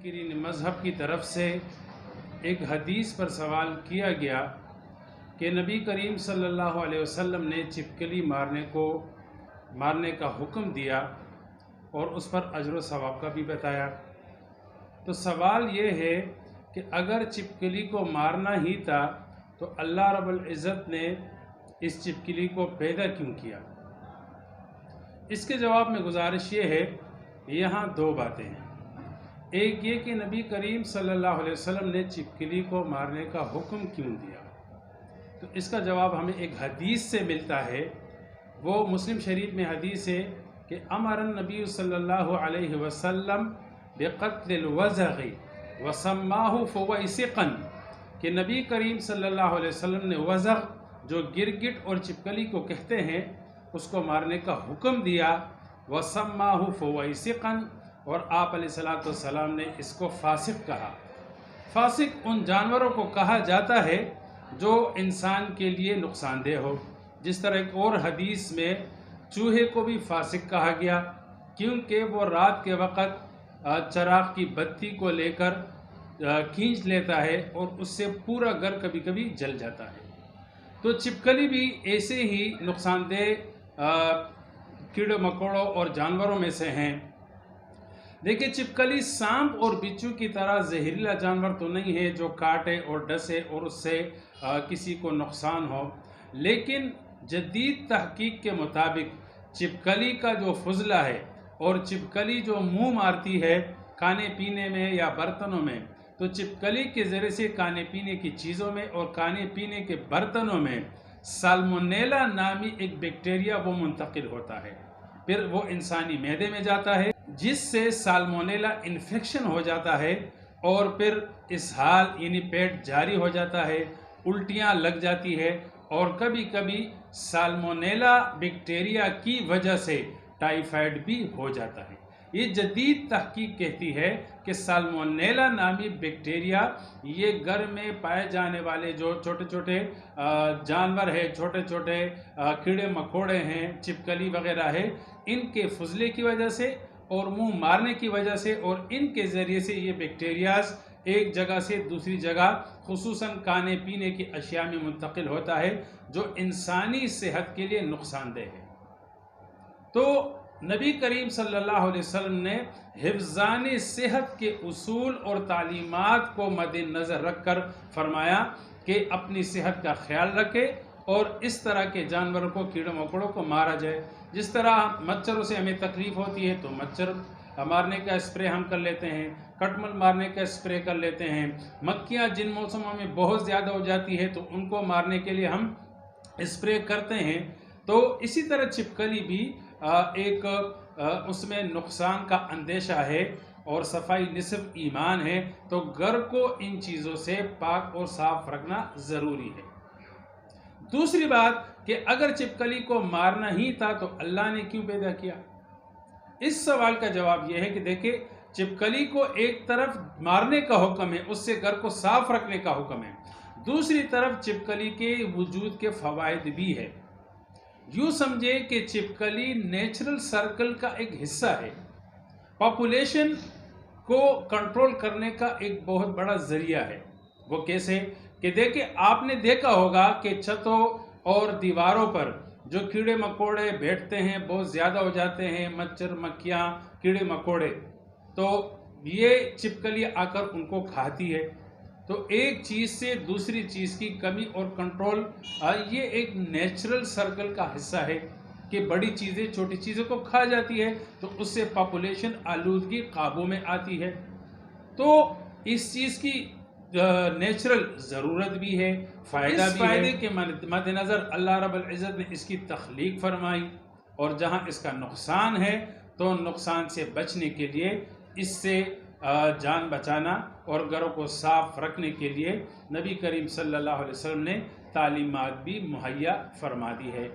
منکرین مذہب کی طرف سے ایک حدیث پر سوال کیا گیا کہ نبی کریم صلی اللہ علیہ وسلم نے چپکلی مارنے کا حکم دیا اور اس پر اجر و ثواب کا بھی بتایا۔ تو سوال یہ ہے کہ اگر چپکلی کو مارنا ہی تھا تو اللہ رب العزت نے اس چپکلی کو پیدا کیوں کیا؟ اس کے جواب میں گزارش یہ ہے کہ یہاں دو باتیں ہیں۔ ایک یہ کہ نبی کریم صلی اللہ علیہ وسلم نے چپکلی کو مارنے کا حکم کیوں دیا؟ تو اس کا جواب ہمیں ایک حدیث سے ملتا ہے۔ وہ مسلم شریف میں حدیث ہے کہ امر النبی صلی اللہ علیہ وسلم بقتل الوزغ وسماہ فویسقا، کہ نبی کریم صلی اللہ علیہ وسلم نے وزغ جو گرگٹ اور چپکلی کو کہتے ہیں اس کو مارنے کا حکم دیا، وسماہ فویسقا، اور آپ علیہ السلام نے اس کو فاسق کہا۔ فاسق ان جانوروں کو کہا جاتا ہے جو انسان کے لیے نقصان دہ ہو، جس طرح ایک اور حدیث میں چوہے کو بھی فاسق کہا گیا کیونکہ وہ رات کے وقت چراغ کی بتی کو لے کر کھینچ لیتا ہے اور اس سے پورا گھر کبھی کبھی جل جاتا ہے۔ تو چپکلی بھی ایسے ہی نقصان دہ کیڑے مکوڑوں اور جانوروں میں سے ہیں۔ دیکھیں، چپکلی سانپ اور بچھو کی طرح زہریلا جانور تو نہیں ہے جو کاٹے اور ڈسے اور اس سے کسی کو نقصان ہو، لیکن جدید تحقیق کے مطابق چپکلی کا جو فضلہ ہے اور چپکلی جو منہ مارتی ہے کھانے پینے میں یا برتنوں میں، تو چپکلی کے ذریعے سے کھانے پینے کی چیزوں میں اور کھانے پینے کے برتنوں میں سالمونیلا نامی ایک بیکٹیریا وہ منتقل ہوتا ہے، پھر وہ انسانی معدے میں جاتا ہے جس سے سالمونیلا انفیکشن ہو جاتا ہے اور پھر اسہال یعنی پیٹ جاری ہو جاتا ہے، الٹیاں لگ جاتی ہے اور کبھی کبھی سالمونیلا بیکٹیریا کی وجہ سے ٹائیفائڈ بھی ہو جاتا ہے۔ یہ جدید تحقیق کہتی ہے کہ سالمونیلا نامی بیکٹیریا یہ گھر میں پائے جانے والے جو چھوٹے چھوٹے جانور ہیں، چھوٹے چھوٹے کیڑے مکوڑے ہیں، چپکلی وغیرہ ہے، ان کے فضلے کی وجہ سے اور منہ مارنے کی وجہ سے اور ان کے ذریعے سے یہ بیکٹیریاز ایک جگہ سے دوسری جگہ خصوصاً کھانے پینے کی اشیاء میں منتقل ہوتا ہے جو انسانی صحت کے لیے نقصان دہ ہے۔ تو نبی کریم صلی اللہ علیہ وسلم نے حفظان صحت کے اصول اور تعلیمات کو مد نظر رکھ کر فرمایا کہ اپنی صحت کا خیال رکھے اور اس طرح کے جانوروں کو کیڑے مکوڑوں کو مارا جائے۔ جس طرح مچھروں سے ہمیں تکلیف ہوتی ہے تو مچھر مارنے کا اسپرے ہم کر لیتے ہیں، کٹمل مارنے کا اسپرے کر لیتے ہیں، مکھیاں جن موسموں میں بہت زیادہ ہو جاتی ہے تو ان کو مارنے کے لیے ہم اسپرے کرتے ہیں۔ تو اسی طرح چپکلی بھی ایک اس میں نقصان کا اندیشہ ہے اور صفائی نصف ایمان ہے، تو گھر کو ان چیزوں سے پاک اور صاف رکھنا ضروری ہے۔ دوسری بات کہ اگر چپکلی کو مارنا ہی تھا تو اللہ نے کیوں پیدا کیا؟ اس سوال کا جواب یہ ہے کہ دیکھیں، چپکلی کو ایک طرف مارنے کا حکم ہے، اس سے گھر کو صاف رکھنے کا حکم ہے، دوسری طرف چپکلی کے وجود کے فوائد بھی ہے۔ یوں سمجھے کہ چپکلی نیچرل سرکل کا ایک حصہ ہے، پاپولیشن کو کنٹرول کرنے کا ایک بہت بڑا ذریعہ ہے۔ وہ کیسے؟ کہ دیکھیں، آپ نے دیکھا ہوگا کہ چھتوں اور دیواروں پر جو کیڑے مکوڑے بیٹھتے ہیں بہت زیادہ ہو جاتے ہیں، مچھر مکھیاں کیڑے مکوڑے، تو یہ چپکلی آ کر ان کو کھاتی ہے۔ تو ایک چیز سے دوسری چیز کی کمی اور کنٹرول یہ ایک نیچرل سرکل کا حصہ ہے کہ بڑی چیزیں چھوٹی چیزوں کو کھا جاتی ہے تو اس سے پاپولیشن آلودگی قابو میں آتی ہے۔ تو اس چیز کی نیچرل ضرورت بھی ہے، فائدہ بھی ہے۔ اس فائدے کے مد نظر اللہ رب العزت نے اس کی تخلیق فرمائی، اور جہاں اس کا نقصان ہے تو نقصان سے بچنے کے لیے اس سے جان بچانا اور گھروں کو صاف رکھنے کے لیے نبی کریم صلی اللہ علیہ وسلم نے تعلیمات بھی مہیا فرما دی ہے۔